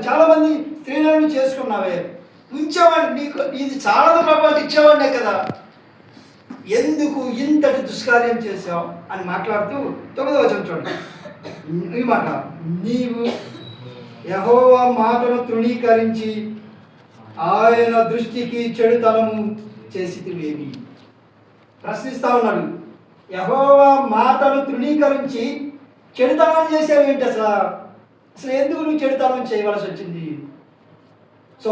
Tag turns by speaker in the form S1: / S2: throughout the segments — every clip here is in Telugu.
S1: చాలా మంది స్త్రీలను చేసుకున్నావే, ఉంచేవాడిని, నీకు ఇది చాలదు ప్రభావం ఇచ్చేవాడినే కదా, ఎందుకు ఇంతటి దుష్కార్యం చేశావు అని మాట్లాడుతూ 9వ వచనం చూడండి. ఈ మాట, నీవు యెహోవా మాటను తృణీకరించి ఆయన దృష్టికి చెడుతనము చేసితివేమి. ప్రశ్నిస్తా ఉన్నాడు. యెహోవా మాటను తృణీకరించి చెడుతనం చేసేవేంటి? అసలు ఎందుకు నువ్వు చెడుతనం చేయవలసి వచ్చింది? సో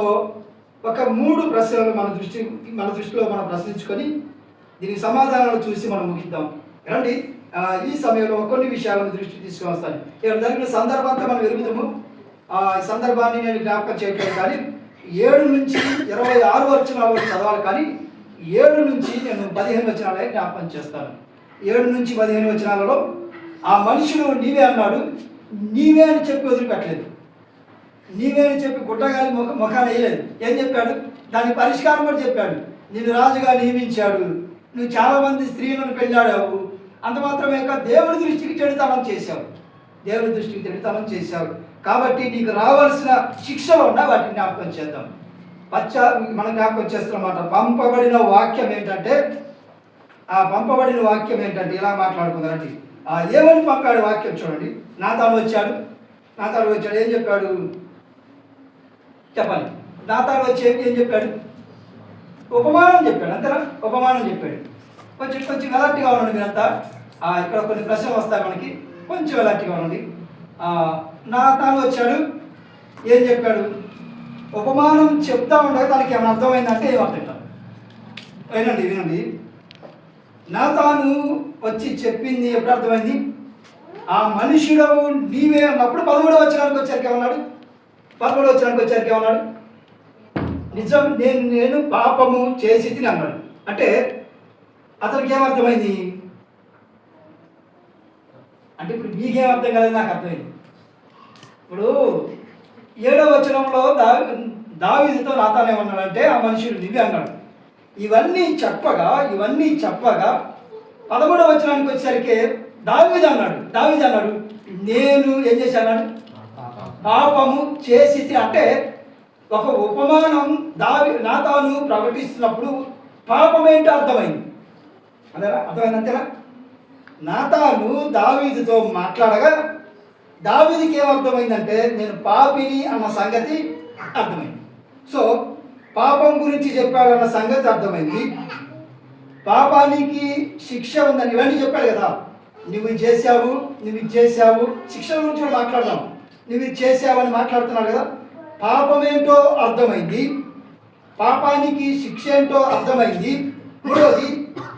S1: ఒక 3 ప్రశ్నలు మన దృష్టిలో మనం ప్రశ్నించుకొని దీనికి సమాధానాలు చూసి మనం ముగిద్దాం. రండి, ఈ సమయంలో కొన్ని విషయాలను దృష్టి తీసుకొని వస్తాను. ఇక్కడ జరిగిన సందర్భంతో మనం ఎరుగుదాము. ఈ సందర్భాన్ని నేను జ్ఞాపకం చేయట్లేదు, కానీ 7 నుంచి 26 వచనాల వరకు చదవాలి, కానీ 7 నుంచి నేను 15 వచనాలే జ్ఞాపకం చేస్తాను. 7 నుంచి 15 వచనాలలో ఆ మనుషుడు నీవే అన్నాడు. నీవే అని చెప్పి వదిలిపెట్టలేదు. నీవే అని చెప్పి గుడ్డగాలి ముఖాన్ని వేయలేదు. ఏం చెప్పాడు? దానికి పరిష్కారం కూడా చెప్పాడు. నిన్ను రాజుగా నియమించాడు, నువ్వు చాలామంది స్త్రీలను పెళ్ళాడావు, అంత మాత్రమే కాక దేవుడి దృష్టికి చెడుతనం చేశావు, దేవుడి దృష్టికి చెడుతనం చేశావు, కాబట్టి నీకు రావాల్సిన శిక్షలు ఉన్నా వాటిని జ్ఞాపకం చేద్దాం. మనం జ్ఞాపకం చేస్తున్నమాట. పంపబడిన వాక్యం ఏంటంటే ఇలా మాట్లాడుకుందారండి. ఏమని పంపాడు వాక్యం చూడండి. నాతాను వచ్చాడు. ఏం చెప్పాడు చెప్పాలి. నాతాను వచ్చి ఏం చెప్పాడు? ఉపమానం చెప్పాడు. అంతేనా? ఉపమానం చెప్పాడు. కొంచెం వెలాంటిగా ఉండండి మీరంతా. ఇక్కడ కొన్ని ప్రశ్నలు వస్తాయి మనకి, కొంచెం వెలాంటిగా ఉండండి. నాతాను వచ్చాడు, ఏం చెప్పాడు? ఉపమానం చెప్తా ఉండగా దానికి ఏమైనా అర్థమైందంటే ఏమర్థం? వినండి. నాతాను వచ్చి చెప్పింది ఎప్పుడు అర్థమైంది? ఆ మనుషుడవు నీవే అన్నప్పుడు 11వ వచనానికి వచ్చారికి ఏమన్నాడు? 11వ వచనానికి వచ్చారికి ఏమన్నాడు? నిజం, నేను పాపము చేసి తిని అన్నాడు. అంటే అతనికి ఏమర్థమైంది? అంటే ఇప్పుడు మీకేం అర్థం కాలేదు, నాకు అర్థమైంది. ఇప్పుడు 7వ వచనంలో దావీదుతో నాతాను ఏమన్నాడంటే, ఆ మనుషుడు నీవే అన్నాడు. ఇవన్నీ చెప్పగా 11వ వచనానికి వచ్చేసరికి దావీదు అన్నాడు నేను ఏం చేశాను? పాపము చేసి. అంటే ఒక ఉపమానం నాతాను ప్రకటిస్తున్నప్పుడు పాపం ఏంటో అర్థమైంది. అర్థమైంది అంతేనా? నాతాను దావీదుతో మాట్లాడగా దావీదుకి ఏమర్థమైందంటే నేను పాపిని అన్న సంగతి అర్థమైంది. సో పాపం గురించి చెప్పాడన్న సంగతి అర్థమైంది. పాపానికి శిక్ష ఉందని ఇవన్నీ చెప్పాడు కదా. నువ్వు ఇది చేశావు, శిక్ష గురించి కూడా మాట్లాడదాం. నువ్వు ఇది చేసావు అని మాట్లాడుతున్నాడు కదా. పాపం ఏంటో అర్థమైంది, పాపానికి శిక్ష ఏంటో అర్థమైంది. 3వది,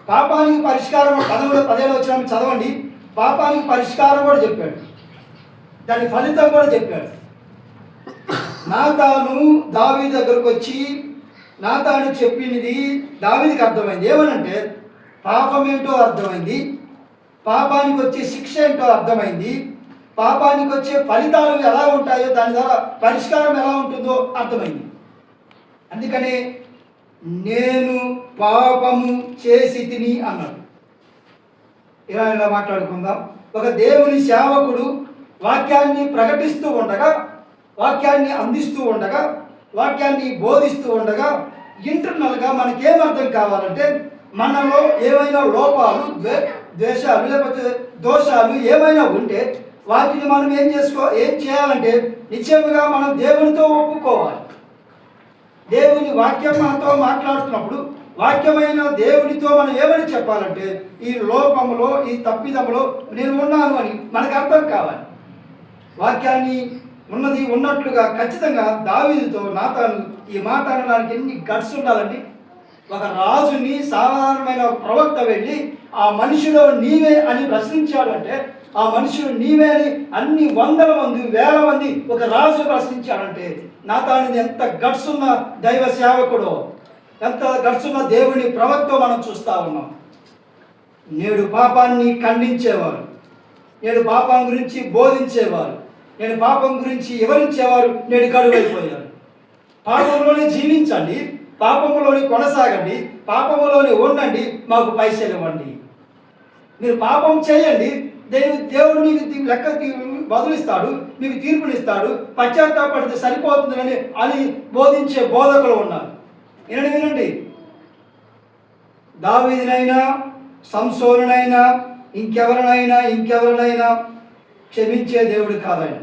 S1: పాపానికి పరిష్కారం 17వ వచనం చదవండి. పాపానికి పరిష్కారం కూడా చెప్పాడు, దాని ఫలితం కూడా చెప్పాడు. నాతాను దావీదు దగ్గరకు వచ్చి నాతాను చెప్పినది దావీదుకి అర్థమైంది. ఏమనంటే పాపం ఏంటో అర్థమైంది, పాపానికి వచ్చే శిక్ష ఏంటో అర్థమైంది, పాపానికి వచ్చే ఫలితాలు ఎలా ఉంటాయో, దాని ద్వారా పరిష్కారం ఎలా ఉంటుందో అర్థమైంది. అందుకనే నేను పాపము చేసి తిని అన్నాడు. ఇలా మాట్లాడుకుందాం. ఒక దేవుని సేవకుడు వాక్యాన్ని ప్రకటిస్తూ ఉండగా, వాక్యాన్ని అందిస్తూ ఉండగా, వాక్యాన్ని బోధిస్తూ ఉండగా ఇంటర్నల్గా మనకేమర్థం కావాలంటే, మనలో ఏమైనా లోపాలు, ద్వేషాలు, లేకపోతే దోషాలు ఏమైనా ఉంటే వాటిని మనం ఏం చేయాలంటే నిశ్చయముగా మనం దేవునితో ఒప్పుకోవాలి. దేవుని వాక్యం మనతో మాట్లాడుతున్నప్పుడు వాక్యమైన దేవునితో మనం ఏమని చెప్పాలంటే, ఈ లోపంలో, ఈ తప్పిదంలో నేను ఉన్నాను అని మనకు అర్థం కావాలి. వాక్యాన్ని ఉన్నది ఉన్నట్లుగా ఖచ్చితంగా దావీదుతో నాతాను ఈ మాట అనడానికి ఎన్ని గట్స్ ఉండాలండి. ఒక రాజుని, సాధారణమైన ప్రవక్త వెళ్ళి ఆ మనుషుడు నీవే అని ప్రశ్నించాడంటే, ఆ మనుషుడు నీవే అని అన్ని 100 మంది 1000 మంది ఒక రాజు ప్రశ్నించాడంటే నాతాను ఎంత గట్స్ ఉన్న దైవ సేవకుడో, ఎంత గట్స్ ఉన్న దేవుని ప్రవక్త మనం చూస్తూ ఉన్నాం. నేడు పాపాన్ని ఖండించేవారు, నేడు పాపం గురించి బోధించేవారు, నేడు పాపం గురించి వివరించేవారు నేడు కడువైపోయారు. పాపంలోనే జీవించండి, పాపములోని కొనసాగండి, పాపములోని ఉండండి, మాకు పైసలు ఇవ్వండి. మీరు పాపం చేయండి, దేవుడు మీకు లెక్క బదులిస్తాడు, మీకు తీర్పునిస్తాడు, పశ్చాత్తాపడితే సరిపోతుందని అని బోధించే బోధకులు ఉన్నారు. వినండి, దావీదునైనా సంసోనునైనా ఇంకెవరినైనా క్షమించే దేవుడు కాదాయన.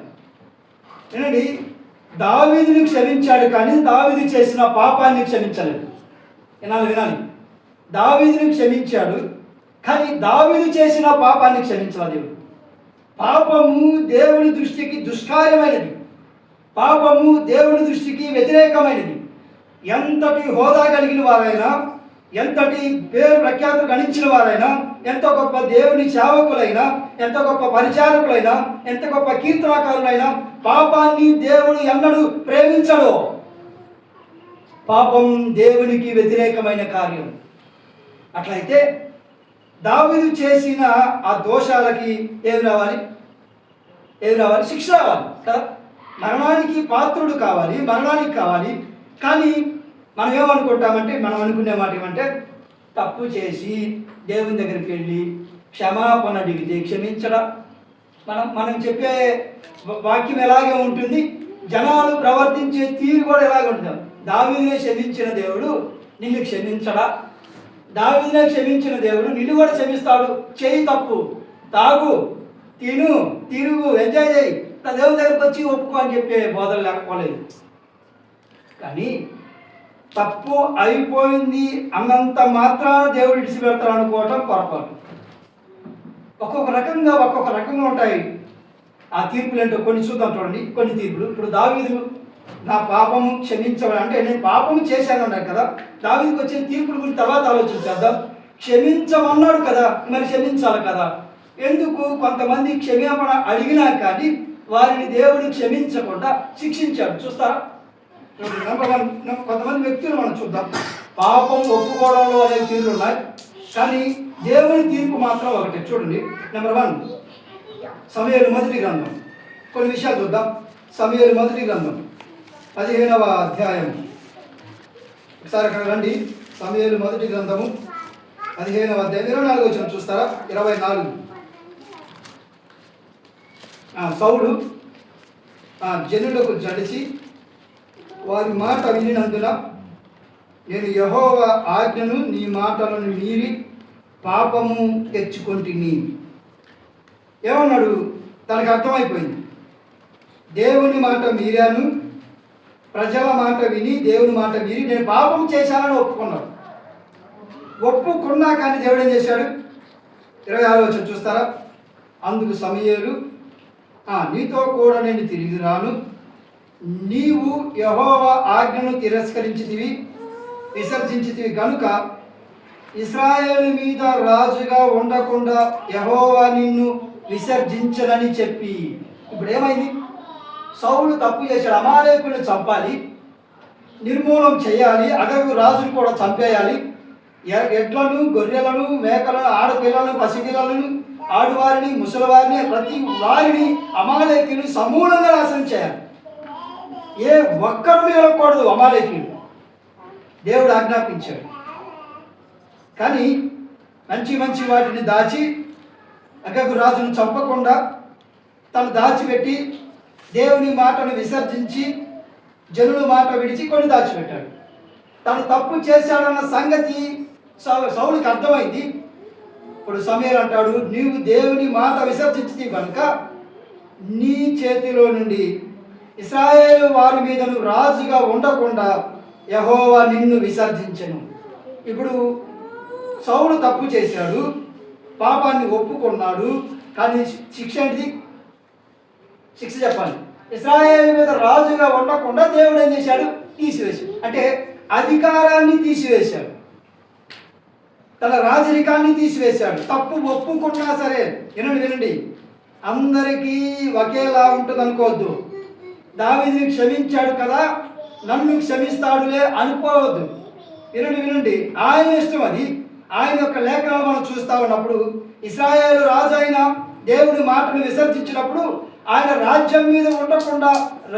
S1: వినండి, దావీదుని క్షమించాడు కానీ దావీదు చేసిన పాపాన్ని క్షమించలేదు. వినాలి, దావీదుని క్షమించాడు కానీ దావీదు చేసిన పాపాన్ని క్షమించలేదు దేవుడు. పాపము దేవుని దృష్టికి దుష్కార్యమైనది, పాపము దేవుని దృష్టికి వ్యతిరేకమైనది. ఎంతటి హోదా కలిగిన వారైనా, ఎంతటి పేరు ప్రఖ్యాతులు గణించిన వారైనా, ఎంత గొప్ప దేవుని సేవకులైనా, ఎంత గొప్ప పరిచారకులైనా, ఎంత గొప్ప కీర్తనకారులైనా పాపాన్ని దేవుడు ఎన్నడూ ప్రేమించడు. పాపం దేవునికి వ్యతిరేకమైన కార్యం. అట్లయితే దావీదు చేసిన ఆ దోషాలకి ఏమి రావాలి? శిక్ష రావాలి కదా. మరణానికి పాత్రుడు కావాలి, మరణానికి కావాలి. కానీ మనం ఏమనుకుంటామంటే, మనం అనుకునే మాట ఏమంటే, తప్పు చేసి దేవుని దగ్గరికి వెళ్ళి క్షమాపణ అడిగితే క్షమించడా? మనం చెప్పే వాక్యం ఎలాగే ఉంటుంది, జనాలు ప్రవర్తించే తీరు కూడా ఎలాగే ఉంటుంది. దావీదునే క్షమించిన దేవుడు నిన్ను క్షమించడా? దావీదునే క్షమించిన దేవుడు నిన్ను కూడా క్షమిస్తాడు. చేయి తప్పు, తాగు, తిరుగు, ఎంజాయ్ చేయి, నా దేవుని దగ్గరకు వచ్చి ఒప్పుకో అని చెప్పే బోధలు లేకపోలేదు. కానీ తప్పు అయిపోయింది అన్నంత మాత్రాన దేవుడు విడిచిపెడతాడు అనుకోవటం పొరపాటు. ఒక్కొక్క రకంగా ఉంటాయి ఆ తీర్పులు. ఏంటో కొన్ని చూద్దాం, చూడండి కొన్ని తీర్పులు. ఇప్పుడు దావీదు నా పాపము క్షమించమని అంటే, నేను పాపము చేశాను అన్నాడు కదా. దావీదుకి వచ్చిన తీర్పుల గురించి తర్వాత ఆలోచించేద్దాం. క్షమించమన్నాడు కదా, మరి క్షమించాలి కదా. ఎందుకు కొంతమంది క్షమాపణ అడిగినా కానీ వారిని దేవుడు క్షమించకుండా శిక్షించాడు. చూస్తారా? కొంతమంది వ్యక్తులు మనం చూద్దాం. పాపం ఒప్పుకోవడంలో అనేక తీర్పులు ఉన్నాయి, కానీ దేవుని తీర్పు మాత్రం ఒకటే. చూడండి, నెంబర్ 1 సమూయేలు మొదటి గ్రంథం. కొన్ని విషయాలు చూద్దాం. సమూయేలు మొదటి గ్రంథం 15వ అధ్యాయం. ఒకసారి అక్కడ రండి. సమూయేలు మొదటి గ్రంథము 15వ అధ్యాయం 24 వచనం చూస్తారా? 24. సౌలు జనులకు జడిసి వారి మాట వినినందున నేను యెహోవా ఆజ్ఞను నీ మాటలను మీరి పాపము తెచ్చుకొంటిని. ఏమన్నాడు? తనకు అర్థమైపోయింది. దేవుని మాట మీరాను, ప్రజల మాట విని దేవుని మాట మీరి నేను పాపం చేశానని ఒప్పుకున్నాడు. ఒప్పుకున్నా కానీ దేవుడు ఏం చేశాడు? 26వ వచనం చూస్తారా? అందుకు సమూయేలు నీతో కూడా నేను తిరిగి రాను, నీవు యెహోవా ఆజ్ఞను విసర్జించితివి కనుక ఇశ్రాయేలు మీద రాజుగా ఉండకుండా యెహోవా నిన్ను విసర్జించనని చెప్పి. ఇప్పుడు ఏమైంది? సౌలు తప్పు చేశాడు. అమాలేకులను చంపాలి, నిర్మూలం చేయాలి, అగగు రాజును కూడా చంపేయాలి. ఎడ్లను, గొర్రెలను, మేకలను, ఆడపిల్లలను, పసిపిల్లలను, ఆడువారిని, ముసలివారిని, ప్రతి వారిని అమాలేకులు సమూలంగా నాశనం చేయాలి. ఏ ఒక్కరు మిగలకూడదు అమాలేకులు. దేవుడు ఆజ్ఞాపించాడు. కానీ మంచి వాటిని దాచి అగగు రాజును చంపకుండా తను దాచిపెట్టి దేవుని మాటను విసర్జించి జనుల మాట విడిచి కొన్ని దాచిపెట్టాడు. తను తప్పు చేశాడన్న సంగతి సౌలుకి అర్థమైంది. ఇప్పుడు సమూయేలు అంటాడు, నీవు దేవుని మాట విసర్జించి కనుక నీ చేతిలో నుండి ఇశ్రాయేలు వారి మీద నువ్వు రాజుగా ఉండకుండా యెహోవా నిన్ను విసర్జించెను. ఇప్పుడు సౌలు తప్పు చేశాడు, పాపాన్ని ఒప్పుకున్నాడు, కానీ శిక్ష ఏంటిది? శిక్ష చెప్పాలి. ఇశ్రాయేలు మీద రాజుగా ఉండకుండా దేవుడు ఏం చేశాడు? తీసివేశాడు. అంటే అధికారాన్ని తీసివేశాడు, తన రాజరికాన్ని తీసివేశాడు. తప్పు ఒప్పుకున్నా సరే, వినండి, అందరికీ ఒకేలా ఉంటుంది అనుకోవద్దు. దావీదుని క్షమించాడు కదా, నన్ను క్షమిస్తాడులే అనుకోవద్దు. వినండి, ఆయన ఇష్టం అది. ఆయన యొక్క లేఖనాలు మనం చూస్తూ ఉన్నప్పుడు ఇశ్రాయేలు రాజు అయిన దేవుని మాటను విసర్జించినప్పుడు ఆయన రాజ్యం మీద ఉండకుండా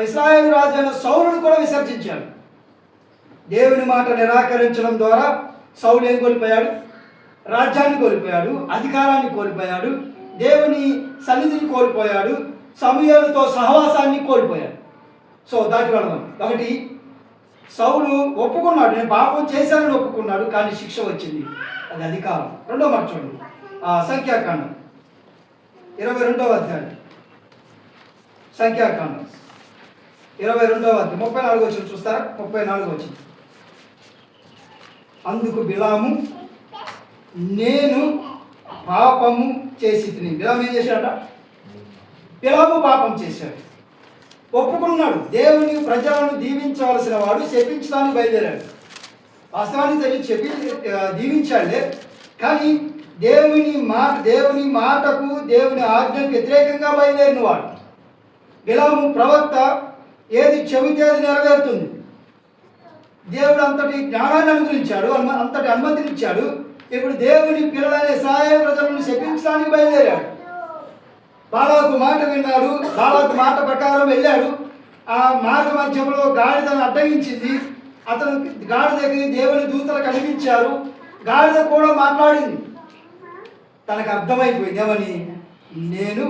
S1: ఇశ్రాయేలు రాజు అయిన సౌలును కూడా విసర్జించాడు. దేవుని మాట నిరాకరించడం ద్వారా సౌలు ఏం కోల్పోయాడు? రాజ్యాన్ని కోల్పోయాడు, అధికారాన్ని కోల్పోయాడు, దేవుని సన్నిధిని కోల్పోయాడు. సమూయేలుతో సహవాసాన్ని కోల్పోయాడు. సో దాటి వెళదాం. ఒకటి, సౌలు ఒప్పుకున్నాడు, నేను పాపం చేశానని ఒప్పుకున్నాడు, కానీ శిక్ష వచ్చింది, అది అధికారం. రెండో మాట చూడండి, సంఖ్యాకాండం 22వ అధ్యాయం. సంఖ్యాకాండం 22వ అధ్యాయం 34 వచ్చిన చూస్తారా? 34 వచ్చింది. అందుకు బిలాము, నేను పాపము చేసి తిని. బిలాము ఏం చేశాడట? బిలాము పాపం చేశాడు, ఒప్పుకున్నాడు. దేవుని ప్రజలను దీవించవలసిన వాడు శపించడానికి బయలుదేరాడు. వాస్తవానికి చెప్పి దీవించాడే, కానీ దేవుని మాటకు దేవుని ఆజ్ఞకు వ్యతిరేకంగా బయలుదేరిన వాడు. బిలాము ప్రవక్త, ఏది చెబితే అది నెరవేరుతుంది. దేవుడు అంతటి జ్ఞానాన్ని అనుగ్రహించాడు, అంతటి అనుమతినిచ్చాడు. ఇప్పుడు దేవుని పిల్లలైన ఇశ్రాయేలు ప్రజలను శపించడానికి బయలుదేరాడు. బాలాకు మాట విన్నాడు, బాలాకు మాట ప్రకారం వెళ్ళాడు. ఆ మార్గ మధ్యంలో గాడిదను అడ్డగించింది. అతను గాడిదకి దేవుని దూతలు కనిపించారు. గాడిద కూడా మాట్లాడింది. తనకు అర్థమైపోయింది ఏమని, నేను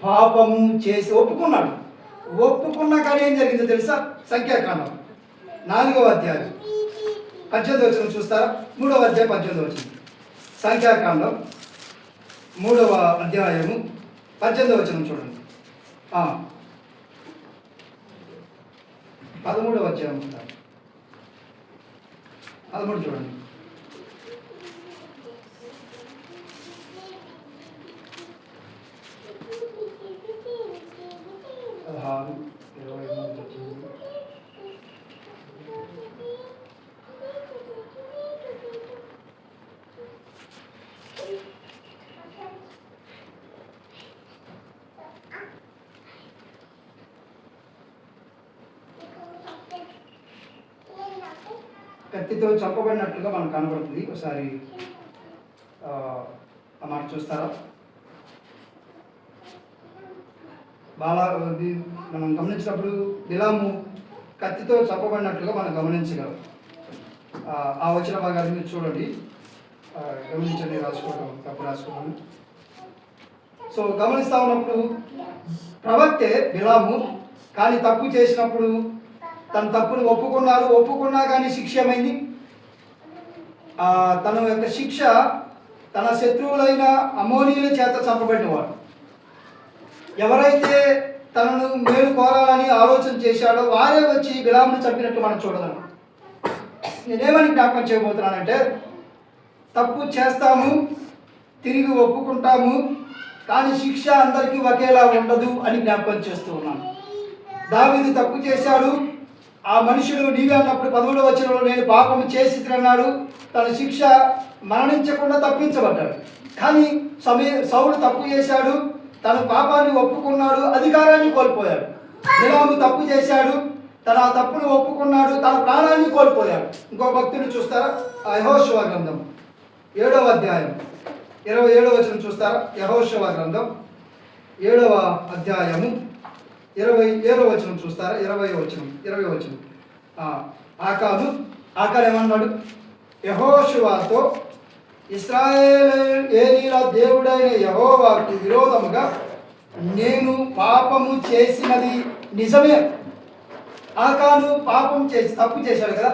S1: పాపము చేసి ఒప్పుకున్నాడు. ఒప్పుకున్నా కానీ ఏం జరిగిందో తెలుసా? సంఖ్యాకాండం 4వ అధ్యాయం 18వ వచనం చూస్తారా? 3వ అధ్యాయం 18వ వచనం. సంఖ్యాకాండం 3వ అధ్యాయము 18వ వచనం చూడండి. 13వ అధ్యాయం 13 చూడండి. కత్తితో చంపబడినట్లుగా మనకు కనబడుతుంది. ఒకసారి ఆ మాట చూస్తారా? మనం గమనించినప్పుడు బిలాము కత్తితో చంపబడినట్లుగా మనం గమనించగలం. ఆ వచ్చిన భాగాన్ని మీరు చూడండి, గమనించండి, రాసుకోవడం తప్పు రాసుకోవడం. సో గమనిస్తూ ఉన్నప్పుడు ప్రవక్తే బిలాము, కానీ తప్పు చేసినప్పుడు తన తప్పును ఒప్పుకున్నా కానీ శిక్ష ఏమైంది? తన యొక్క శిక్ష తన శత్రువులైన అమోనీయుల చేత చంపబడినవాడు. ఎవరైతే తనను మేలు కోరాలని ఆలోచన చేశాడో వారే వచ్చి బిలామును చంపినట్టు మనం చూడదాం. నేనేమని జ్ఞాపకం చేయబోతున్నానంటే, తప్పు చేస్తాము, తిరిగి ఒప్పుకుంటాము, కానీ శిక్ష అందరికీ ఒకేలా ఉండదు అని జ్ఞాపకం చేస్తూ ఉన్నాను. దావీదు తప్పు చేశాడు. ఆ మనుషులు నీవే అన్నప్పుడు 13వ వచనంలో నేను పాపం చేసి తిన్నాడు. తన శిక్ష మరణించకుండా తప్పించబడ్డాడు. కానీ సౌలు తప్పు చేశాడు, తన పాపాన్ని ఒప్పుకున్నాడు, అధికారాన్ని కోల్పోయాడు. బిలాము తప్పు చేశాడు, తన తప్పును ఒప్పుకున్నాడు, తన ప్రాణాన్ని కోల్పోయాడు. ఇంకో భక్తుని చూస్తారా? యెహోషువ గ్రంథం 7వ అధ్యాయం 27వ వచనం చూస్తారా? యెహోషువ గ్రంథం 7వ అధ్యాయము 27వ వచనం చూస్తారా? 20వ వచనం. ఆకాను ఏమన్నాడు? యెహోషువతో, ఇశ్రాయేలీయుల దేవుడైన యెహోవాకు విరోధముగా నేను పాపము చేసినది నిజమే. ఆకాను తప్పు చేశాడు కదా.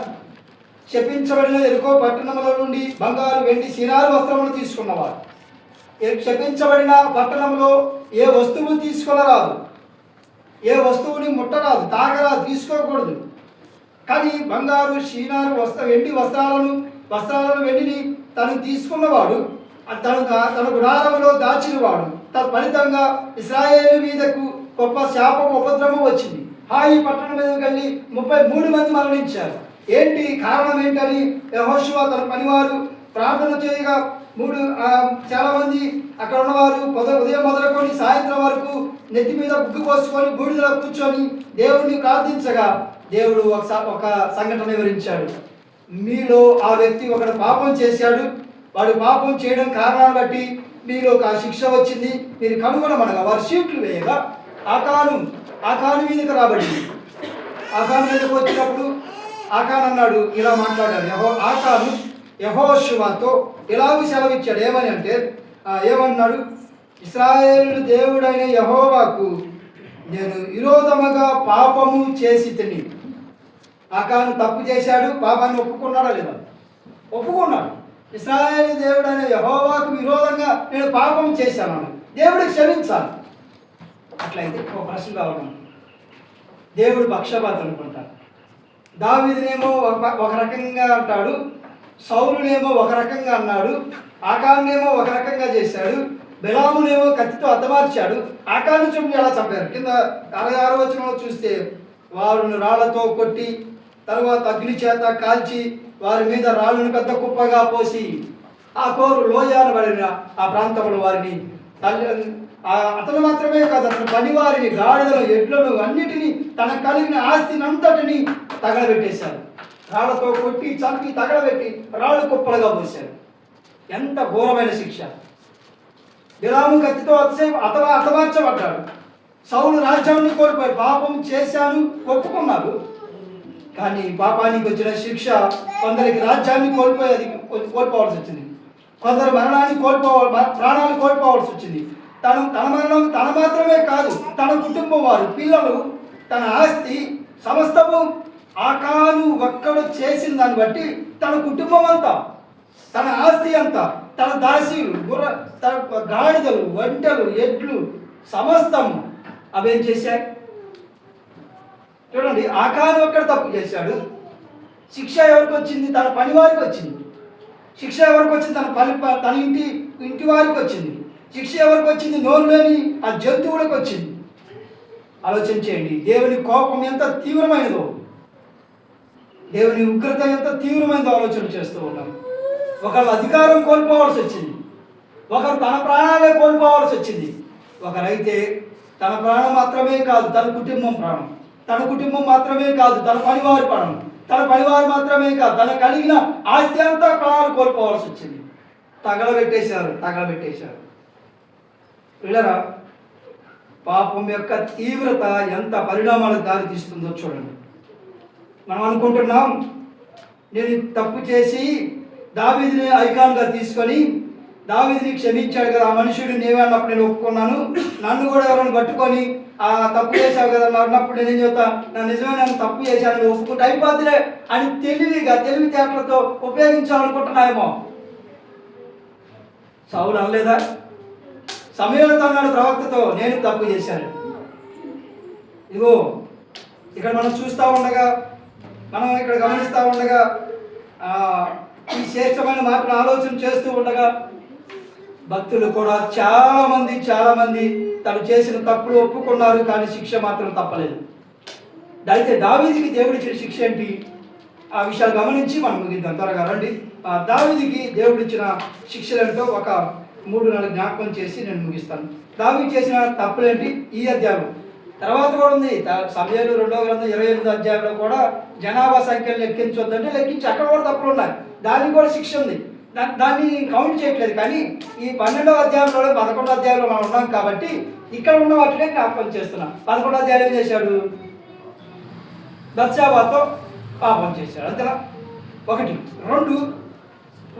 S1: శపించబడిన ఎరుకో పట్టణముల నుండి బంగారు, వెండి, సినారు వస్త్రములు తీసుకున్నవాడు. శపించబడిన పట్టణంలో ఏ వస్తువు తీసుకొనరాదు, ఏ వస్తువుని ముట్టరాదు, తాకరాదు, తీసుకోకూడదు. కానీ బంగారు, షీనారు, వెండి వస్త్రాలను వెండిని తను తీసుకున్నవాడు, తన గుడారములో దాచినవాడు. తత్ఫలితంగా ఇశ్రాయేలు మీదకు గొప్ప శాపం, ఉపద్రవం వచ్చింది. హాయి పట్టణం మీదకి వెళ్ళి 33 మంది మరణించారు. ఏంటి కారణం ఏంటని యెహోషువ తన పనివారు ప్రార్థన చేయగా చాలా మంది అక్కడ ఉన్నవారు ఉదయం మొదలుకొని సాయంత్రం వరకు నెత్తి మీద బుగ్గు పోసుకొని బూడిదలో కూర్చొని దేవుడిని ప్రార్థించగా దేవుడు ఒక సంఘటన వివరించాడు. మీలో ఆ వ్యక్తి ఒకడు పాపం చేశాడు, వాడు పాపం చేయడం కారణాన్ని బట్టి మీలో ఒక శిక్ష వచ్చింది, మీరు కనుగొనమనగా వారు షీట్లు వేయగా ఆకాను మీదకి రాబడింది. ఆకాను మీదకి వచ్చినప్పుడు ఆకాను అన్నాడు, ఇలా మాట్లాడాడు. ఆకాను యెహోషువతో ఇలాగూ సెలవిచ్చాడు. ఏమని అంటే, ఏమన్నాడు? ఇశ్రాయేలు దేవుడైన యెహోవాకు నేను విరోధముగా పాపము చేసి తిని. ఆకాను తప్పు చేశాడు, పాపాన్ని ఒప్పుకున్నాడా లేదా? ఒప్పుకున్నాడు. ఇశ్రాయేలు దేవుడైన యెహోవాకు విరోధంగా నేను పాపం చేశాను, దేవుడికి క్షమించాలి. అట్లయితే ఒక ప్రశ్న కావడం, దేవుడు పక్షపాతం అనుకుంటాడు. దావీదునేమో ఒక రకంగా అంటాడు, సౌలునేమో ఒక రకంగా అన్నాడు, ఆకానునేమో ఒక రకంగా చేశాడు, బిలామునేమో కత్తితో హతమార్చాడు. ఆకాను చూపుని ఎలా చంపారు? కింద 66వ వచనంలో చూస్తే, వారిని రాళ్లతో కొట్టి తర్వాత అగ్ని చేత కాల్చి వారి మీద రాళ్ళను పెద్ద కుప్పగా పోసి ఆ కోరు లోయానబడిన ఆ ప్రాంతంలో వారిని అతను మాత్రమే కాదు, అతను పనివారిని, గాడిదలు, ఎడ్లను అన్నిటినీ తనకు కలిగిన ఆస్తిని అంతటిని తగలబెట్టేశారు. రాళ్లతో కొట్టి చంపి తగలబెట్టి రాళ్ళు కుప్పలుగా పోశారు. ఎంత ఘోరమైన శిక్ష! బిలాము కత్తితో హతమార్చబడ్డాడు. సౌలు రాజ్యాన్ని కోల్పోయి పాపం చేశాను ఒప్పుకున్నారు. కానీ పాపానికి వచ్చిన శిక్ష కొందరికి రాజ్యాన్ని కోల్పోవాల్సి వచ్చింది, కొందరు ప్రాణాలు కోల్పోవాల్సి వచ్చింది. తన మరణం తన మాత్రమే కాదు, తన కుటుంబం, వారు, పిల్లలు, తన ఆస్తి సమస్తము ఆకాను ఒక్కడు చేసిన దాన్ని బట్టి తన కుటుంబం అంతా, తన ఆస్తి అంతా, తన దాసీలు, తన గాడిదలు, ఒంటెలు, ఎడ్లు సమస్తము అవేం చేశాయి? చూడండి, ఆకాను ఒక్కడ తప్పు చేశాడు. శిక్ష ఎవరికి వచ్చింది? తన పని వారికి వచ్చింది. శిక్ష ఎవరికి వచ్చింది? తన ఇంటి వారికి వచ్చింది. శిక్ష ఎవరికి వచ్చింది? నోరు లేని ఆ జంతువులకు వచ్చింది. ఆలోచన చేయండి, దేవుని కోపం ఎంత తీవ్రమైనదో, దేవుని ఉగ్రత ఎంత తీవ్రమైనదో ఆలోచన చేస్తూ ఉన్నాం. ఒకరు అధికారం కోల్పోవాల్సి వచ్చింది, ఒకరు తన ప్రాణాలే కోల్పోవాల్సి వచ్చింది. ఒకరైతే తన ప్రాణం మాత్రమే కాదు, తన కుటుంబం ప్రాణం, తన కుటుంబం మాత్రమే కాదు, తన పనివారి ప్రాణం, తన పనివారు మాత్రమే కాదు, తన కలిగిన ఆస్తి అంతా ప్రాణాలు కోల్పోవాల్సి వచ్చింది. తగలబెట్టేశారు. పిల్లరా, పాపం యొక్క తీవ్రత ఎంత పరిణామాలకు దారితీస్తుందో చూడండి. మనం అనుకుంటున్నాం, నేను తప్పు చేసి దావీదుని ఐకాన్గా తీసుకొని దావీదుని క్షమించాడు కదా, ఆ మనుషుడు నేనే అన్నప్పుడు నేను ఒప్పుకున్నాను, నన్ను కూడా ఎవరైనా పట్టుకొని ఆ తప్పు చేశావు కదా అన్నప్పుడు నేనేం చెప్తా, నా నిజమే నన్ను తప్పు చేశాను ఒప్పుకుంటే అయిపోద్దిలే అని తెలివితేటలతో ఉపయోగించాలనుకుంటున్నాయేమో. సౌలు అనలేదా? సమూయేలుతో అన్నాడు ప్రవక్తతో, నేను తప్పు చేశాను. ఇదిగో ఇక్కడ మనం చూస్తూ ఉండగా, మనం ఇక్కడ గమనిస్తూ ఉండగా, ఈ శ్రేష్టమైన మాటను ఆలోచన చేస్తూ ఉండగా, భక్తులు కూడా చాలామంది తను చేసిన తప్పులు ఒప్పుకున్నారు, కానీ శిక్ష మాత్రం తప్పలేదు. అయితే దావీదుకి దేవుడిచ్చిన శిక్ష ఏంటి? ఆ విషయాలు గమనించి మనం ముగిద్దాం. త్వరగా రండి. దావీదుకి దేవుడిచ్చిన శిక్షలేంటో ఒక 3-4 జ్ఞాపకం చేసి నేను ముగిస్తాను. దావీదు చేసిన తప్పులేంటి? ఈ అధ్యాయం తర్వాత కూడా ఉంది. సమూయేలు 2వ గ్రంథం 28వ అధ్యాయంలో కూడా జనాభా సంఖ్యను లెక్కించొద్దంటే లెక్కించి అక్కడ కూడా తప్పులు ఉన్నాయి, దానికి కూడా శిక్ష ఉంది. దాన్ని కౌంట్ చేయట్లేదు. కానీ ఈ 12వ అధ్యాయంలో 11వ అధ్యాయంలో మనం ఉన్నాం కాబట్టి ఇక్కడ ఉన్న వాటినే జ్ఞాపకం చేస్తున్నాం. 11వ అధ్యాయం ఏం చేశాడు? బత్షెబాతో పాపం చేశాడు, అంతేనా? 1. 2,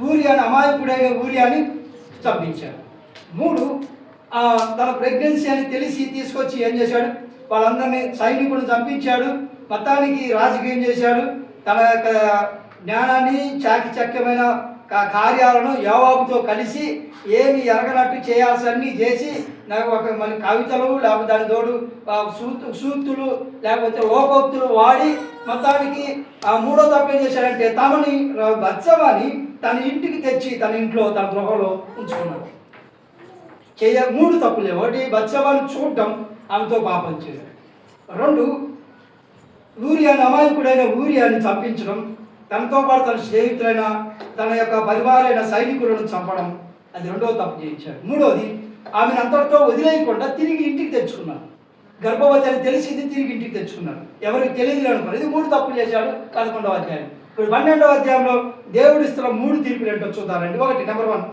S1: ఊరియాని, అమాయకుడైన ఊరియాని చంపించాడు. 3, తన ప్రెగ్నెన్సీ అని తెలిసి తీసుకొచ్చి ఏం చేశాడు? వాళ్ళందరినీ సైనికులను చంపించాడు. మొత్తానికి రాజకీయం చేశాడు. తన యొక్క జ్ఞానాన్ని, చాకచక్యమైన కార్యాలను యోవాబుతో కలిసి ఏమి ఎరగనట్టు చేయాల్సన్నీ చేసి, నాకు ఒక మన కవితలు లేకపోతే దాని తోడు సూక్తులు లేకపోతే లోకోక్తులు వాడి మొత్తానికి 3వ తప్పు ఏం చేశాడంటే తమని బత్షెబాని తన ఇంటికి తెచ్చి తన ఇంట్లో, తన గృహంలో ఉంచుకున్నాడు. 3 తప్పులే. 1, బత్షెబాని చూడటం, ఆమెతో పాపం చేయడం. 2, ఊరియాని, అమాయకుడైన ఊరియాని చంపించడం, తనతో పాటు తన స్నేహితులైన తన యొక్క పరివారైన సైనికులను చంపడం, అది 2వ తప్పు చేయించాడు. 3వది, ఆమెను అంతటితో వదిలేయకుండా తిరిగి ఇంటికి తెచ్చుకున్నాడు. గర్భవతి అని తెలిసింది, తిరిగి ఇంటికి తెచ్చుకున్నాడు. ఎవరికి తెలియదు అనుకున్నారు. ఇది 3 తప్పులు చేశాడు. 11వ అధ్యాయం. ఇప్పుడు 12వ అధ్యాయంలో దేవుడిస్తున్న 3 తీర్పులు ఏంటో చూద్దారండి. 1, నెంబర్ 1,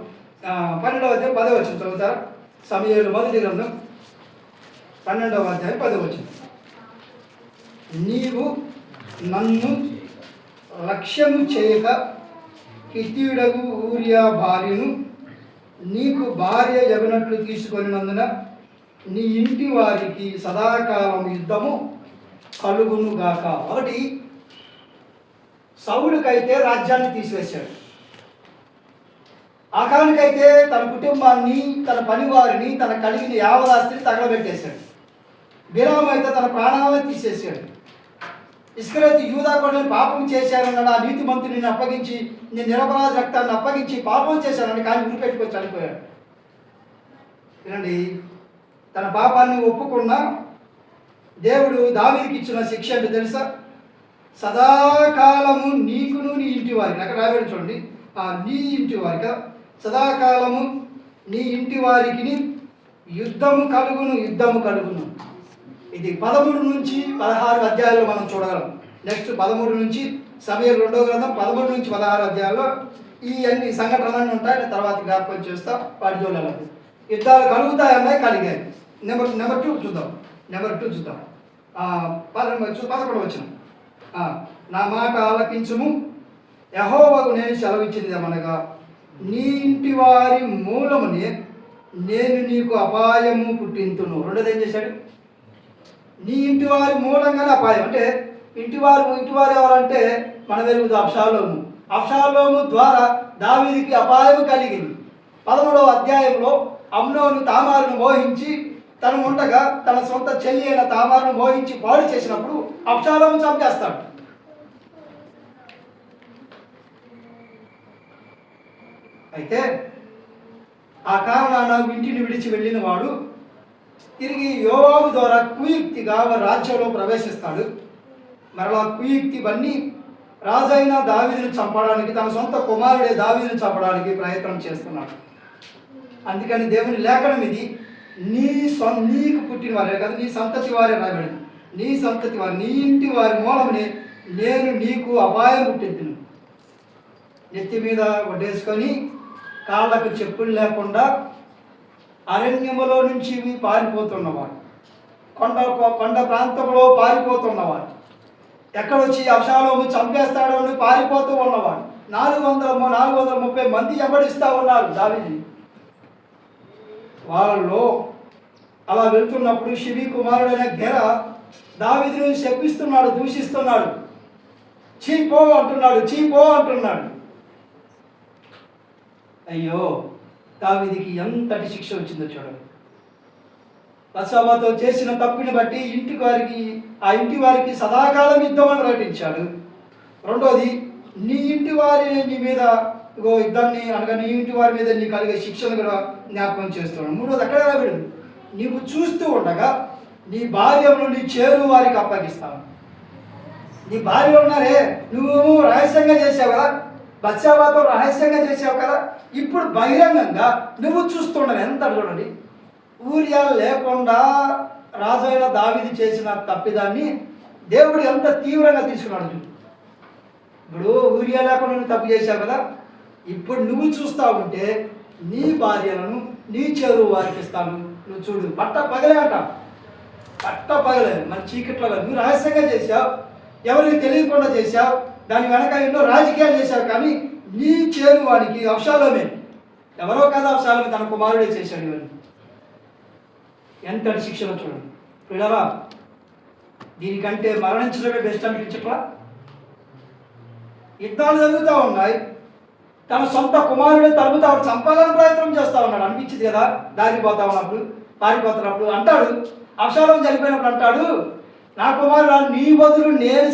S1: 12వ అధ్యాయం 10వ వచనం చదువుతారా? సమూయేలు మొదటి గ్రంథం 12వ అధ్యాయం 10వ వచనం. నీవు నన్ను లక్ష్యము చేయక హిత్తీయుడగు ఊరియా భార్యను నీకు భార్య ఎగనట్లు తీసుకొనినందున నీ ఇంటి వారికి సదాకాలం యుద్ధము కలుగును గాక. ఒకటి, సౌలుకైతే రాజ్యాన్ని తీసివేశాడు, ఆకానికైతే తన కుటుంబాన్ని, తన పనివారిని, తన కలిగిన యావదాస్తిని తగలబెట్టేశాడు. బిలాము అయితే తన ప్రాణాలను తీసేసాడు. ఇస్కరియోతు యూదా కూడా పాపం చేశానన్నాడు, ఆ నీతిమంతుని అప్పగించి, నేను నిరపరాధ రక్తాన్ని అప్పగించి పాపం చేశానని కానీ ఉరిపెట్టుకొని చనిపోయాడు. వినండి, తన పాపాన్ని ఒప్పుకున్న దేవుడు దావీదుకి ఇచ్చిన శిక్ష అంటే తెలుసా? సదాకాలము నీకును నీ ఇంటి వారికి, అక్కడ రాబడి చూడండి, నీ ఇంటి వారిక సదాకాలము నీ ఇంటి వారికి యుద్ధము కలుగును. ఇది 13 నుంచి 16 అధ్యాయాల్లో మనం చూడగలం. నెక్స్ట్ 13 నుంచి సమూయేలు 2వ గ్రంథం 13 నుంచి 16 అధ్యాయాల్లో ఈ అన్ని సంఘటనలు ఉంటాయి. తర్వాత జ్ఞాపకం చేస్తా, వాటి జోలలో యుద్ధాలు కలుగుతాయన్నాయి, కలిగాయి. నెంబర్ 2 చూద్దాం. 11 వచనం, నా మాట ఆలకించుము, యెహోవాకు నేను సెలవిచ్చినది ఏమనగా, నీ ఇంటి వారి మూలమునే నేను నీకు అపాయము పుట్టింతును. రెండోది ఏం చేశాడు? నీ ఇంటి వారి మూలంగానే అపాయం. అంటే ఇంటివారు ఎవరంటే మన వెలుగుదు అబ్షాలోము ద్వారా దావీదుకి అపాయం కలిగింది. 13వ అధ్యాయంలో అమ్నోను తామారును మోహించి, తను ఉండగా తన సొంత చెల్లి అయిన తామారును మోహించి పాడు చేసినప్పుడు అబ్షాలోము చంపేస్తాడు. అయితే ఆ కారణాన ఇంటిని విడిచి వెళ్ళిన వాడు తిరిగి యోవాబు ద్వారా కుయుక్తిగా రాజ్యంలో ప్రవేశిస్తాడు. మరలా కుయుక్తి బన్ని రాజైన దావీదును చంపడానికి, తన సొంత కుమారుడే దావీదును చంపడానికి ప్రయత్నం చేస్తున్నాడు. అందుకని దేవుని లేఖనం ఇది, నీకు పుట్టిన వారే కదా, నీ సంతతి వారే రాబడింది. నీ సంతతి వారు, నీ ఇంటి వారి మూలమునే నేను నీకు అపాయం పుట్టింతును. నెత్తి మీద వడ్డేసుకొని కాళ్ళకు చెప్పులు లేకుండా అరణ్యములో నుంచి పారిపోతున్నవాడు, కొండ ప్రాంతంలో పారిపోతున్నవాడు, ఎక్కడొచ్చి అబ్షాలోము చంపేస్తాడో అని పారిపోతూ ఉన్నవాడు. 430 మంది వెంబడిస్తూ ఉన్నారు దావీదుని. వాళ్ళలో అలా వెళ్తున్నప్పుడు షిమీ కుమారుడైన గెర దావీదుని శపిస్తున్నాడు, దూషిస్తున్నాడు, చీపో అంటున్నాడు. అయ్యో, దావీదుకి ఎంతటి శిక్ష వచ్చిందో చూడండి. బత్షెబతో చేసిన తప్పుని బట్టి ఆ ఇంటి వారికి సదాకాలం యుద్ధం అని ప్రకటించాడు. రెండోది, నీ ఇంటి వారి నీ మీద యుద్ధాన్ని అనగా నీ ఇంటి వారి మీద నీ కలిగే శిక్షను కూడా జ్ఞాపకం చేస్తున్నాడు. మూడోది, అక్కడ రాబడింది, నీవు చూస్తూ ఉండగా నీ భార్యను నీ చేరు వారికి అప్పగిస్తాను. నీ భార్య ఉన్నారే, నువ్వు రహస్యంగా చేసావు కదా, బత్షెబతో రహస్యంగా చేసావు కదా, ఇప్పుడు బహిరంగంగా నువ్వు చూస్తుండవు. ఎంత చూడండి, ఊరియా లేకుండా రాజైన దావీదు చేసిన తప్పిదాన్ని దేవుడు ఎంత తీవ్రంగా తీసుకున్నాడు. ఇప్పుడు ఊరియా లేకుండా నువ్వు తప్పు చేసావు కదా, ఇప్పుడు నువ్వు చూస్తూ ఉంటే నీ భార్యలను నీ చెరువు వారికి ఇస్తాను. నువ్వు చూడు, పట్ట పగలే మన చీకట్లో నువ్వు రహస్యంగా చేసావు, ఎవరికి తెలియకుండా చేసావు, దాని వెనక ఎన్నో రాజకీయాలు చేశావు, కానీ నీ చేరువానికి అబ్షాలోమే, ఎవరో కదా అబ్షాలోమే తన కుమారుడే చేశాడు. ఇవన్నీ ఎంతటి శిక్షణ చూడండి పిల్లరా. దీనికంటే మరణించడమే బెస్ట్ అనిపించట్లా? యుద్ధాలు జరుగుతూ ఉన్నాయి, తన సొంత కుమారుడే తలుపుతా చంపాలని ప్రయత్నం చేస్తూ ఉన్నాడు. అనిపించింది కదా, దారిపోతా ఉన్నప్పుడు, పారిపోతున్నప్పుడు అంటాడు, అబ్షాలోము చనిపోయినప్పుడు అంటాడు, నా కుమారుడు నీ బదులు నేను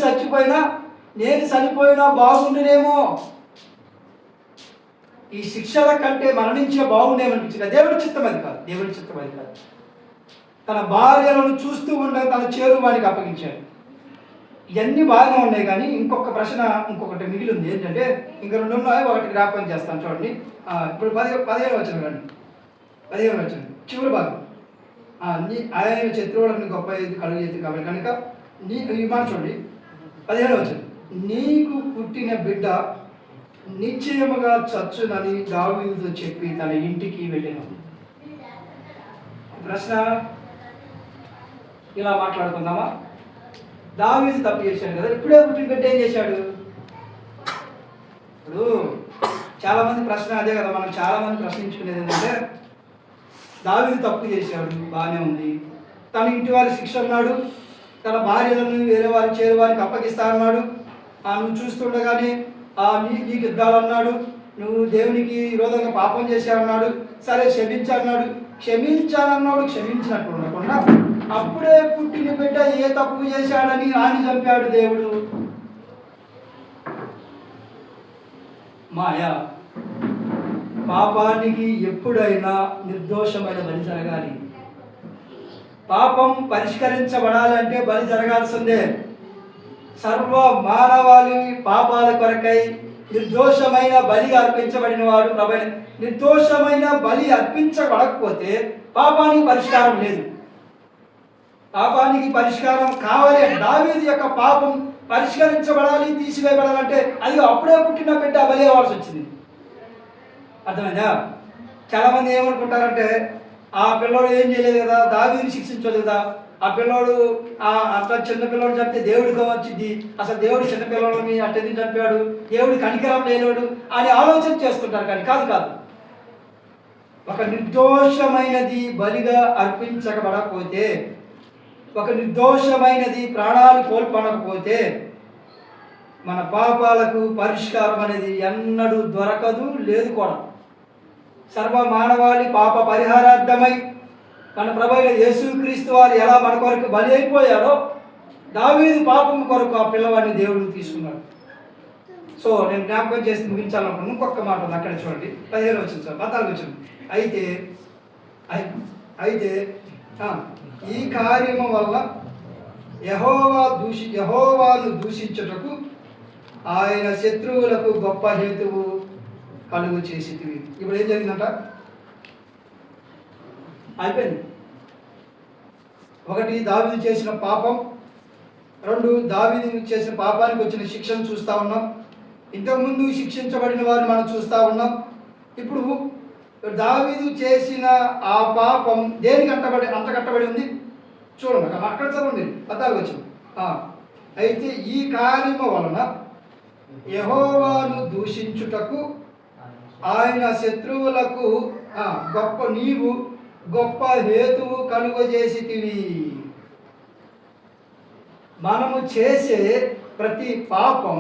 S1: చనిపోయినా బాగుండునేమో, ఈ శిక్షల కంటే మరణించే బాగుండేమనిపించింది. దేవుడి చిత్తం అది కాదు. తన భార్యలను చూస్తూ ఉండగా తన చేరువానికి అప్పగించాడు. ఇవన్నీ బాగానే ఉన్నాయి, కానీ ఇంకొకటి మిగిలి ఉంది. ఏంటంటే ఇంక 2 ఉన్నాయి, ఒకటి జ్ఞాపకం చేస్తాను చూడండి. ఇప్పుడు 15 వచ్చిన కానీ 15 వచ్చింది చివరి భాగం. ఆయన శత్రువులకు గొప్ప కలుగు కాబట్టి కనుక ఈ మాట చూడండి. 15 వచ్చింది, నీకు పుట్టిన బిడ్డ నిశ్చయముగా చచ్చునని దావీదుతో చెప్పి తన ఇంటికి వెళ్ళిన. ప్రశ్న ఇలా మాట్లాడుకుందామా? దావీదు తప్పు చేశాడు కదా, ఇప్పుడే పుట్టిన బిడ్డ ఏం చేశాడు? ఇప్పుడు చాలామంది ప్రశ్న అదే కదా, మనం చాలామంది ప్రశ్నించుకునేది ఏంటంటే దావీదు తప్పు చేశాడు, బాగానే ఉంది, తన ఇంటి వారి శిక్ష అన్నాడు, తన భార్యలను వేరే వారి చేరు వారికి అప్పగిస్తా అన్నాడు, నువ్వు చూస్తుండగానే నీకు ఇద్దాలన్నాడు, నువ్వు దేవునికి విరోధంగా పాపం చేశావన్నాడు, సరే క్షమించాలన్నాడు, క్షమించినట్టు ఉండకుండా అప్పుడే పుట్టిన బిడ్డ ఏ తప్పు చేశాడని ఆయన చంపాడు దేవుడు. మాయా. పాపానికి ఎప్పుడైనా నిర్దోషమైన బలి జరగాలి. పాపం పరిష్కరించబడాలంటే బలి జరగాల్సిందే. సర్వ మానవాళి పాపాల కొరకై నిర్దోషమైన బలి అర్పించబడిన వాడు ప్రభు. నిర్దోషమైన బలి అర్పించబడకపోతే పాపానికి పరిష్కారం లేదు. పాపానికి పరిష్కారం కావాలి. దావీదు యొక్క పాపం పరిష్కరించబడాలి, తీసివేయబడాలంటే అది అప్పుడే పుట్టిన బిడ్డ బలి అవ్వాల్సి వచ్చింది. అర్థమైందా? చాలామంది ఏమనుకుంటారంటే ఆ పిల్లోడు ఏం చేయలేదు కదా, దావీదుని శిక్షించలేదు కదా, ఆ పిల్లోడు అట్లా చిన్న పిల్లోడు చంపితే దేవుడికి వచ్చింది, అసలు దేవుడు చిన్న పిల్లలని అట్టెందుకు చంపాడు, దేవుడి కనికరం లేనోడు అని ఆలోచన చేస్తుంటారు. కానీ కాదు. ఒక నిర్దోషమైనది బలిగా అర్పించబడకపోతే, ఒక నిర్దోషమైనది ప్రాణాలు కోల్పనకపోతే మన పాపాలకు పరిష్కారం అనేది ఎన్నడూ దొరకదు, లేదు కూడా. సర్వ మానవాళి పాప పరిహారార్థమై మన ప్రభు యేసుక్రీస్తు వారు ఎలా మన కొరకు బలి అయిపోయాడో దావీదు పాపం కొరకు ఆ పిల్లవాడిని దేవుడు తీసుకున్నాడు. సో నేను జ్ఞాపకం చేసి ముగించాలనుకున్నాను. ఇంకొక మాట ఉంది అక్కడ చూడండి, 15 వచ్చింది సార్, 14 వచ్చింది. అయితే ఈ కార్యము వల్ల యెహోవాను దూషించుటకు ఆయన శత్రువులకు గొప్ప హేతువు కలుగు చేసితివి. ఇప్పుడు ఏం జరిగిందంట? అయిపోయింది. 1 దావీదు చేసిన పాపం, 2 దావీదు చేసిన పాపానికి వచ్చిన శిక్షను చూస్తూ ఉన్నాం. ఇంతకుముందు శిక్షించబడిన వారిని మనం చూస్తూ ఉన్నాం. ఇప్పుడు దావీదు చేసిన ఆ పాపం దేనికి అంటకట్టబడి ఉంది చూడండి. అక్కడ చదవండి, 14 వచ్చింది. అయితే ఈ కార్యము వలన యెహోవాను దూషించుటకు ఆయన శత్రువులకు గొప్ప హేతువు కలుగజేసితివి. మనము చేసే ప్రతి పాపం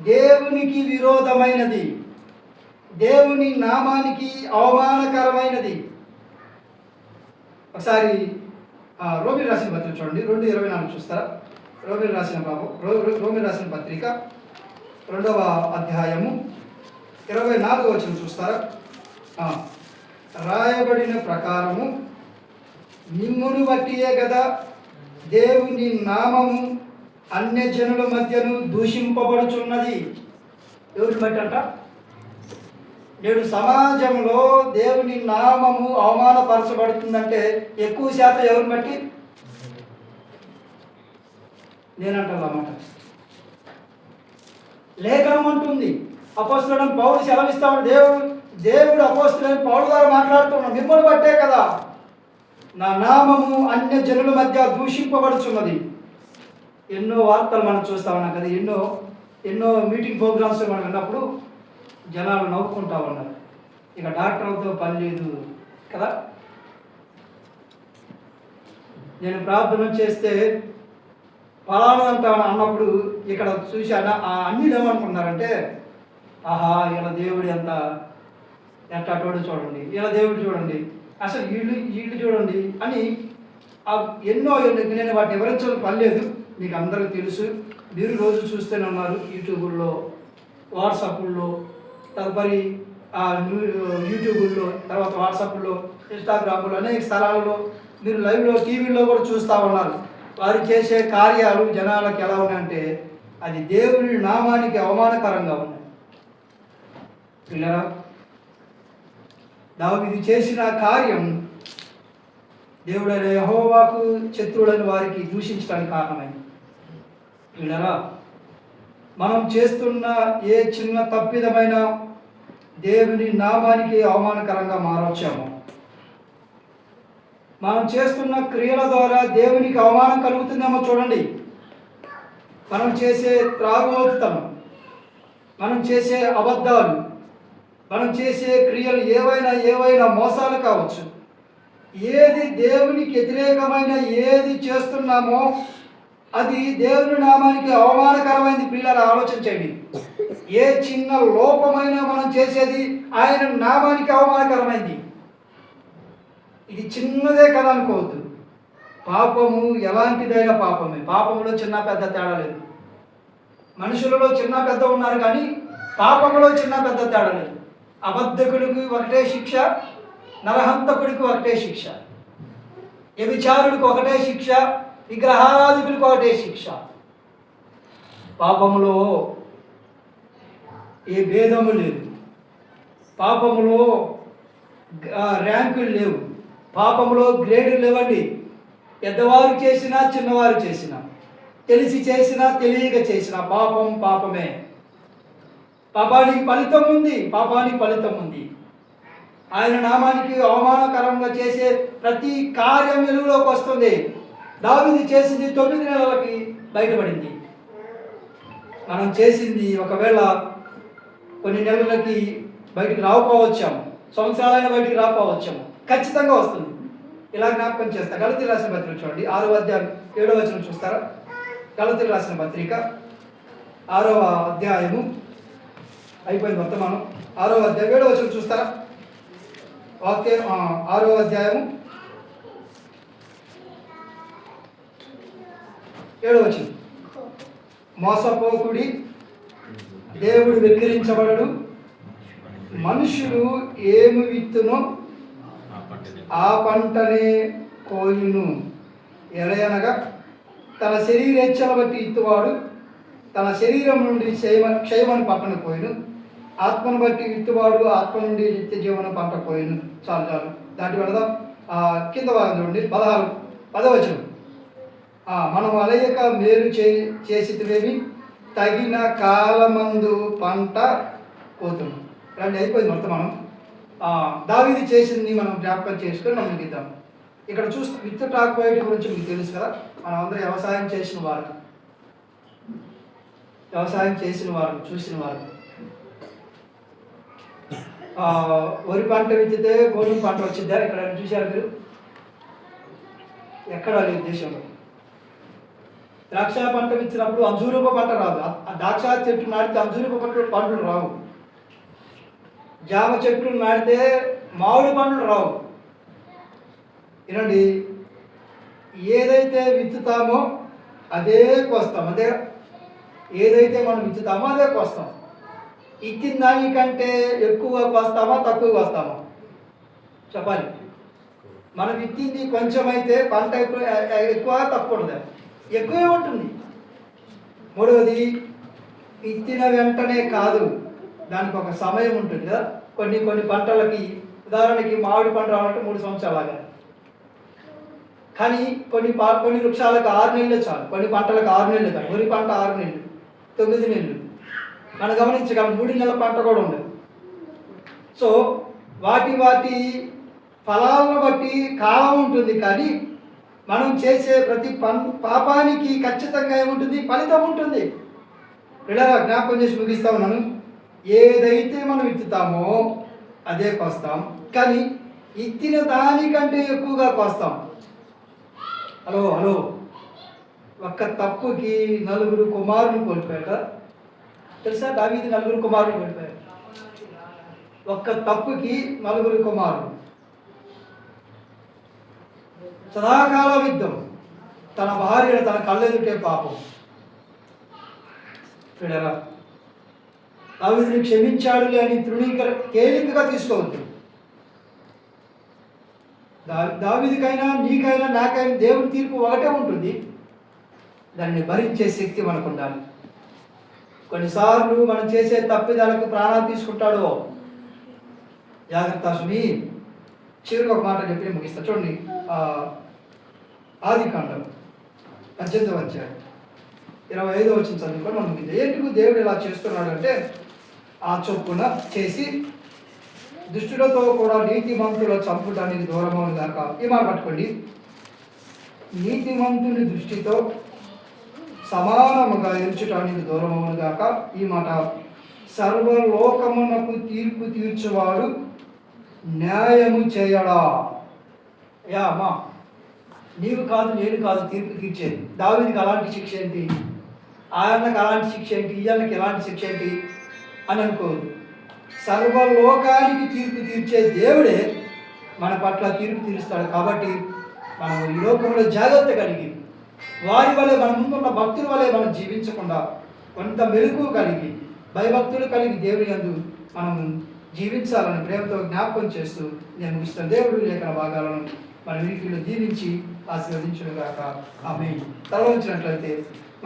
S1: దేవునికి విరోధమైనది, దేవుని నామానికి అవమానకరమైనది. ఒకసారి రోమిలు రాసిన పత్రిక చూడండి, 2:24 చూస్తారా? రోమిలు రాసిన పత్రిక 2వ అధ్యాయము 24వ వచనం చూస్తారా? రాయబడిన ప్రకారము మిమ్మును బట్టియే కదా దేవుని నామము అన్యజనుల మధ్యను దూషింపబడుచున్నది. ఎవరిని బట్టి అంట? నేడు సమాజంలో దేవుని నామము అవమానపరచబడుతుందంటే ఎక్కువ శాతం ఎవరిని బట్టి? నేనంటాను అన్నమాట. లేఖనం అంటుంది, అపోస్తలుడైన పౌలు సెలవిస్తాడు, దేవుడు అపోస్తలుడైన పౌలు ద్వారా మాట్లాడుతున్నాడు, మిమ్మల్ని బట్టే కదా నా నామము అన్య జనుల మధ్య దూషింపబడుచున్నది. ఎన్నో వార్తలు మనం చూస్తా ఉన్నాం కదా, ఎన్నో మీటింగ్ ప్రోగ్రామ్స్ మనం విన్నప్పుడు జనాలు నవ్వుకుంటా ఉన్నారు. ఇక డాక్టర్లతో పని లేదు కదా. నేను ప్రార్థన చేస్తే ఫలానా అన్నప్పుడు ఇక్కడ చూసి అన్ని ఏమనుకుంటున్నారంటే, ఆహా ఇలా దేవుడు ఎట్టోడు చూడండి, ఇలా దేవుడు చూడండి, అసలు వీళ్ళు చూడండి అని ఎన్నో నేను వాటిని వివరించడం పని లేదు, మీకు అందరికీ తెలుసు. మీరు రోజు చూస్తూనే ఉన్నారు యూట్యూబుల్లో, వాట్సాప్ల్లో, తదుపరి యూట్యూబుల్లో, తర్వాత వాట్సాప్లో, ఇన్స్టాగ్రామ్లో, అనేక స్థలాల్లో మీరు లైవ్లో టీవీలో కూడా చూస్తూ ఉన్నారు. వారు చేసే కార్యాలు జనాలకు ఎలా ఉన్నాయంటే అది దేవుని నామానికి అవమానకరంగా ఉన్నాయి. పిల్లరా, దావీదు చేసిన కార్యం దేవుడైన యెహోవాకు శత్రువులైన వారికి దూషించడానికి కారణమైంది. పిల్లరా, మనం చేస్తున్న ఏ చిన్న తప్పిదమైన దేవుని నామానికి అవమానకరంగా మారొచ్చాము. మనం చేస్తున్న క్రియల ద్వారా దేవునికి అవమానం కలుగుతుందేమో చూడండి. మనం చేసే త్రాగుతనం, మనం చేసే అబద్ధాలు, మనం చేసే క్రియలు ఏవైనా మోసాలు కావచ్చు. ఏది దేవునికి వ్యతిరేకమైన ఏది చేస్తున్నామో అది దేవుని నామానికి అవమానకరమైనది. ప్రియులారా, ఆలోచించండి. ఏ చిన్న లోపమైనా మనం చేసేది ఆయన నామానికి అవమానకరమైంది. ఇది చిన్నదే కదా అనుకోవద్దు. పాపము ఎలాంటిదైనా పాపమే. పాపములో చిన్న పెద్ద తేడా లేదు. మనుషులలో చిన్న పెద్ద ఉన్నారు కానీ పాపములో చిన్న పెద్ద తేడా లేదు. అబద్ధకుడికి ఒకటే శిక్ష, నరహంతకుడికి ఒకటే శిక్ష, వ్యభిచారుడికి ఒకటే శిక్ష, విగ్రహారాధికులకు ఒకటే శిక్ష. పాపములో ఏ భేదము లేదు. పాపములో ర్యాంకులు లేవు. పాపములో గ్రేడులు లేవండి. పెద్దవారు చేసినా చిన్నవారు చేసినా, తెలిసి చేసినా తెలియక చేసినా పాపం పాపమే. పాపానికి ఫలితం ఉంది. పాపానికి ఫలితం ఉంది. ఆయన నామానికి అవమానకరంగా చేసే ప్రతి కార్యం వెలుగులోకి వస్తుంది. దావీదు చేసింది 9 నెలలకి బయటపడింది. మనం చేసింది ఒకవేళ కొన్ని నెలలకి బయటికి రాకపోవచ్చాము, సంవత్సరాలైన బయటికి రాకపోవచ్చాము, ఖచ్చితంగా వస్తుంది. ఇలా జ్ఞాపకం చేస్తా. గలతీయులకు రాసిన పత్రిక చూడండి, 6వ అధ్యాయం 7వ వచనం చూస్తారా? గలతీయులకు రాసిన పత్రిక 6వ అధ్యాయము అయిపోయింది వర్తమానం. 6వ అధ్యాయం 7వ వచనం చూస్తారా? వాక్యం 6వ అధ్యాయము 7వ వచనం. మోసపోకుడి, దేవుడు వెక్కిరించబడడు, మనుషులు ఏమి విత్తునో ఆ పంటనే కోయును. ఎలయనగా తన శరీరేచ్ఛను బట్టి ఇత్తువాడు తన శరీరం నుండి క్షయమని పట్టణ పోయిను, ఆత్మను బట్టి విత్తువాడు ఆత్మ నుండి నిత్య జీవన పంట పోయిను. చాలు దాంట్లో వెళదాం. కింద భాగం చూడండి, 10వ వచనం. మనం అలయక మేలు చేసివేమి, తగిన కాలమందు పంట కోతున్నాం. రండి, అయిపోయింది వర్తమానం. దావీదు చేసింది మనం జ్ఞాపకం చేసుకొని మనం ముగిద్దాం. ఇక్కడ చూస్తే విత్తుటాకు పోయేటి గురించి మీకు తెలుసు కదా. మనం అందరూ వ్యవసాయం చేసిన వారు చూసిన వారు. వరి పంట విత్తితే గోధుమ పంట వచ్చిద్దా? ఇక్కడ చూశారు మీరు? ఎక్కడ లేదు దేశంలో. ద్రాక్ష పంట విచ్చినప్పుడు అంజూరూప పంట రాదు. ద్రాక్ష చెట్టు నాటితే అంజూరూప పంటలు రావు. జామ చెట్లు నాటితే మామిడి పండ్లు రావు. వినండి, ఏదైతే విత్తుతామో అదే కోస్తాం. అంతే. ఏదైతే మనం విత్తుతామో అదే కోస్తాం. ఇచ్చిన దానికంటే ఎక్కువగా కోస్తామా తక్కువ కోస్తామా చెప్పాలి. మనం విత్తింది కొంచెం అయితే పంట ఎక్కువ తక్కువ ఉంటుంది, ఎక్కువే ఉంటుంది. మూడవది, విత్తిన వెంటనే కాదు, దానికి ఒక సమయం ఉంటుంది కదా. కొన్ని పంటలకి, ఉదాహరణకి మామిడి పంట రావాలంటే 3 సంవత్సరాలు. కానీ కొన్ని వృక్షాలకు 6 నెలలు చాలు, కొన్ని పంటలకు 6 నెలలు కాదు. వరి పంట 6 నెలలు, 9 నెలలు. మనం గమనించగలం. 3 నెలల పంట కూడా ఉండదు. సో వాటి ఫలాలను బట్టి కాలం ఉంటుంది. కానీ మనం చేసే ప్రతి పాపానికి ఖచ్చితంగా ఏముంటుంది? ఫలితం ఉంటుంది. ఇలా జ్ఞాపకం చేసి ముగిస్తా ఉన్నాను. ఏదైతే మనం విత్తుతామో అదే కోస్తాం, కానీ ఇత్తిన దానికంటే ఎక్కువగా కోస్తాం. హలో, ఒక్క తప్పుకి 4 కుమారులు కోల్పోయాక తెలుసా? దావీదు 4 కుమారులు కోల్పోయారు. ఒక్క తప్పుకి 4 కుమారులు. సదాకాల యుద్ధం. తన భార్యను తన కళ్ళెదుటే పాపం. చూడరా, దావీదుని క్షమించాడులే అని తేలికగా తీసుకోవద్దు. దావీదుకైనా, నీకైనా, నాకైనా దేవుని తీర్పు ఒకటే ఉంటుంది. దాన్ని భరించే శక్తి మనకు ఉండాలి. కొన్నిసార్లు మనం చేసే తప్పిదాలకు ప్రాణాలు తీసుకుంటాడు. జాగ్రత్త సుమి. చివరికి ఒక మాట చెప్పి ముగిస్తా. చూడండి, ఆదికాండం 18వ అధ్యాయం 25వ వచనం చదువుకొని మనం ముగిద్దాం. ఏంటి దేవుడు ఇలా చేస్తున్నాడు అంటే, ఆ చొప్పున చేసి దుష్టులతో కూడా నీతిమంతుల చంపడానికి దూరమవును గాక. ఈ మాట పట్టుకోండి. నీతిమంతుని దృష్టితో సమానముగా ఎంచటానికి దూరమవును గాక. ఈ మాట సర్వలోకమునకు తీర్పు తీర్చువాడు న్యాయము చేయడా. యా అమ్మా, నీవు కాదు నేను కాదు తీర్పు తీర్చేది. దావీదుకి అలాంటి శిక్ష ఏంటి, ఆయనకు అలాంటి శిక్ష ఏంటి, ఈయనకి ఎలాంటి శిక్ష ఏంటి అని అనుకోదు. సర్వలోకానికి తీర్పు తీర్చే దేవుడే మన పట్ల తీర్పు తీరుస్తాడు. కాబట్టి మనం ఈ లోకంలో జాగ్రత్త కలిగి వారి వలె మన ముందున్న భక్తుల వలె మనం జీవించకుండా కొంత మెలకు కలిగి భయభక్తులు కలిగి దేవుని యందు మనం జీవించాలని ప్రేమతో జ్ఞాపకం చేస్తూ నేను ముగిస్తున్న దేవుడు లేఖన భాగాలను మన వీటిలో దీవించి ఆశీర్వదించునుగాక. ఆమేన్. తల వంచినట్లయితే